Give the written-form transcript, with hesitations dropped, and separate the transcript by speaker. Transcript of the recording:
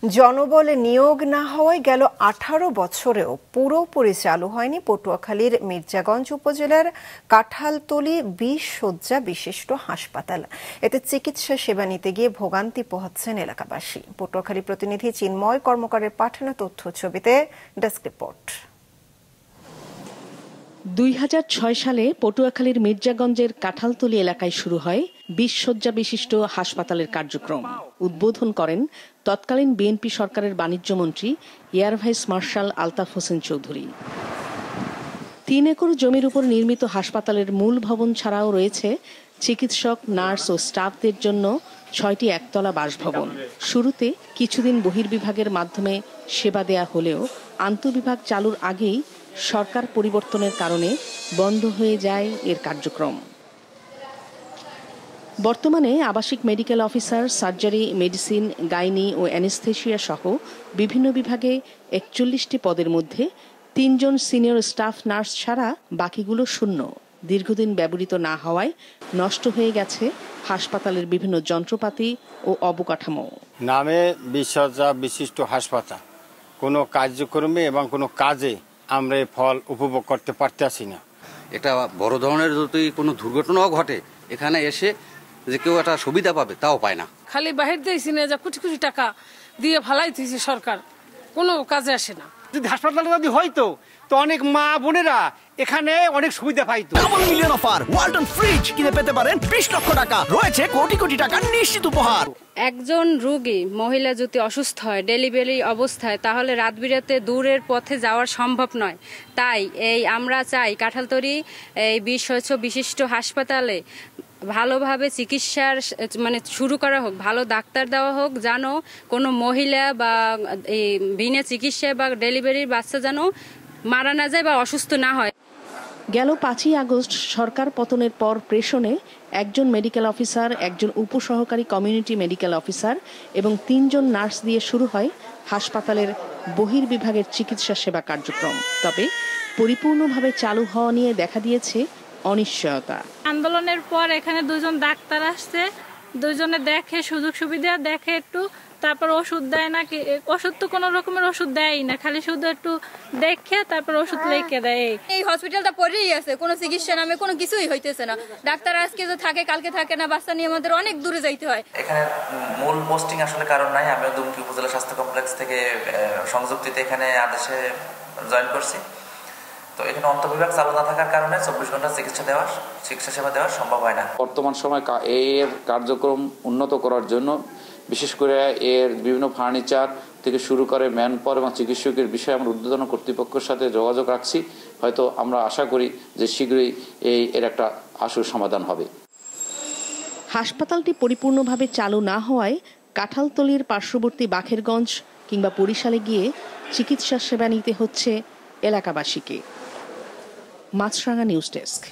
Speaker 1: জনবল নিয়োগ না হওয়ায় গেল 18 বছরেও পুরোপুরি চালু হয়নি পটুয়াখালীর মির্জাগঞ্জ উপজেলার কাঁঠালতলী 20 শয্যা বিশিষ্ট হাসপাতাল। এতে চিকিৎসা সেবা নিতে গিয়ে ভোগান্তি পোহাচ্ছেন এলাকাবাসী। পটুয়াখালী প্রতিনিধি চিন্ময় কর্মকারের পাঠানো তথ্য ছবিতে ডেস্ক রিপোর্ট।
Speaker 2: 2006 সালে পটুয়াখালীর মির্জাগঞ্জের কাঁঠালতলী এলাকায় শুরু হয় 20 শয্যা বিশিষ্ট হাসপাতালের কার্যক্রম। উদ্বোধন করেন তৎকালীন বিএনপি সরকারের বাণিজ্য মন্ত্রী air vice marshal Altaf Hossain Chowdhury. 3 acre জমির উপর নির্মিত হাসপাতালের মূল ভবন ছাড়াও রয়েছে চিকিৎসক, নার্স ও স্টাফদের জন্য 6টি একতলা বাসভবন। শুরুতে কিছুদিন বহির্বিভাগের মাধ্যমে সেবা দেয়া হলেও আন্তঃবিভাগ চালুর আগেই সরকার পরিবর্তনের কারণে বন্ধ হয়ে যায় এর কার্যক্রম। বর্তমানে আবাসিক medical officer, surgery, medicine, gynae ও অ্যানেস্থেশিয়া সহ বিভিন্ন বিভাগে 41টি পদের মধ্যে 3 জন সিনিয়র স্টাফ নার্স ছাড়া বাকিগুলো শূন্য। দীর্ঘদিন ব্যবহৃত না হওয়ায় নষ্ট হয়ে গেছে হাসপাতালের বিভিন্ন যন্ত্রপাতি ও অবকাঠামো।
Speaker 3: নামে 20 শয্যা বিশিষ্ট হাসপাতাল, কোনো কার্যক্রমে এবং কোনো কাজে আমরা ফল উপভোগ করতে পারতেছি না।
Speaker 4: এটা বড় ধরনের যদি কোনো দুর্ঘটনাও ঘটে, এখানে এসে যে কেউ একটা সুবিধা পাবে তাও পায় না।
Speaker 5: খালি বাহির দিয়েছি না, যা কোটি কোটি টাকা দিয়ে ফালাই দিয়েছে সরকার, কোনো কাজে আসে না।
Speaker 6: যদি হাসপাতাল যদি হয়তো তো অনেক মা বোনেরা এখানে অনেক সুবিধা পাইতো।
Speaker 7: Double million offer, Walton fridge কিনে পেতে পারেন 20 লক্ষ টাকা, রয়েছে কোটি কোটি টাকার নিশ্চিত উপহার।
Speaker 8: একজন রোগী মহিলা যদি অসুস্থ হয় ডেলিভারি অবস্থায়, তাহলে রাত বিরাতে দূরের পথে যাওয়া সম্ভব নয়। তাই আমরা চাই কাঁঠালতলী এই 20 শয্যা বিশিষ্ট হাসপাতালে ভালোভাবে চিকিৎসার শুরু করা হোক, ভালো ডাক্তার দেওয়া হোক, যেন কোনো মহিলা বা এই বিনা চিকিৎসায় বা ডেলিভারির বাচ্চা যেন মারা না যায় বা অসুস্থ না হয়।
Speaker 2: গেল 5ই আগস্ট সরকার পতনের পর প্রেষণে একজন মেডিকেল অফিসার, একজন উপসহকারী কমিউনিটি মেডিকেল অফিসার এবং 3 জন নার্স দিয়ে শুরু হয় হাসপাতালের বহির্বিভাগের চিকিৎসা সেবা কার্যক্রম। তবে পরিপূর্ণভাবে চালু হওয়া নিয়ে দেখা দিয়েছে অনিশ্চয়তা।
Speaker 9: আন্দোলনের পর এখানে 2 জন ডাক্তার আসছে, 2 জনে দেখে সুযোগ সুবিধা দেখে একটু, তারপর ওষুধ দেয় না। ওষুধ তো কোনো রকমের ওষুধ দেয় না, খালি শুধু একটু দেখে তারপর ওষুধ লিখে দেয়।
Speaker 10: এই হসপিটালটা পড়েই আছে, কোনো চিকিৎসা নামে কোনো কিছুই হইতেছে না। ডাক্তার আজকে তো থাকে, কালকে থাকে না। বাচ্চা নিয়ে আমাদের অনেক দূরে যাইতে হয়।
Speaker 11: এখানে মূল পোস্টিং আসলে কারণ নাই। আমি দুমকি উপজেলা স্বাস্থ্য কমপ্লেক্স থেকে সংযুক্তিতে এখানে আদেশে জয়েন করছি। তো এখানে অন্তর্বিভাগ চালু না থাকার কারণে 24 ঘন্টা চিকিৎসা সেবা দেওয়া সম্ভব হয় না।
Speaker 12: বর্তমান সময় এর কার্যক্রম উন্নত করার জন্য বিশেষ করে এর বিভিন্ন ফার্নিচার থেকে শুরু করে ম্যান পাওয়ার এবং চিকিৎসকের বিষয়ে আমরা ঊর্ধ্বতন কর্তৃপক্ষের সাথে যোগাযোগ রাখছি। হয়তো আমরা আশা করি যে শীঘ্রই এর একটা আশু সমাধান হবে।
Speaker 2: হাসপাতালটি পরিপূর্ণভাবে চালু না হওয়ায় কাঁঠালতলীর পার্শ্ববর্তী বাখেরগঞ্জ কিংবা বরিশালে গিয়ে চিকিৎসা সেবা নিতে হচ্ছে এলাকাবাসীকে। মাছরাঙা নিউজ ডেস্ক।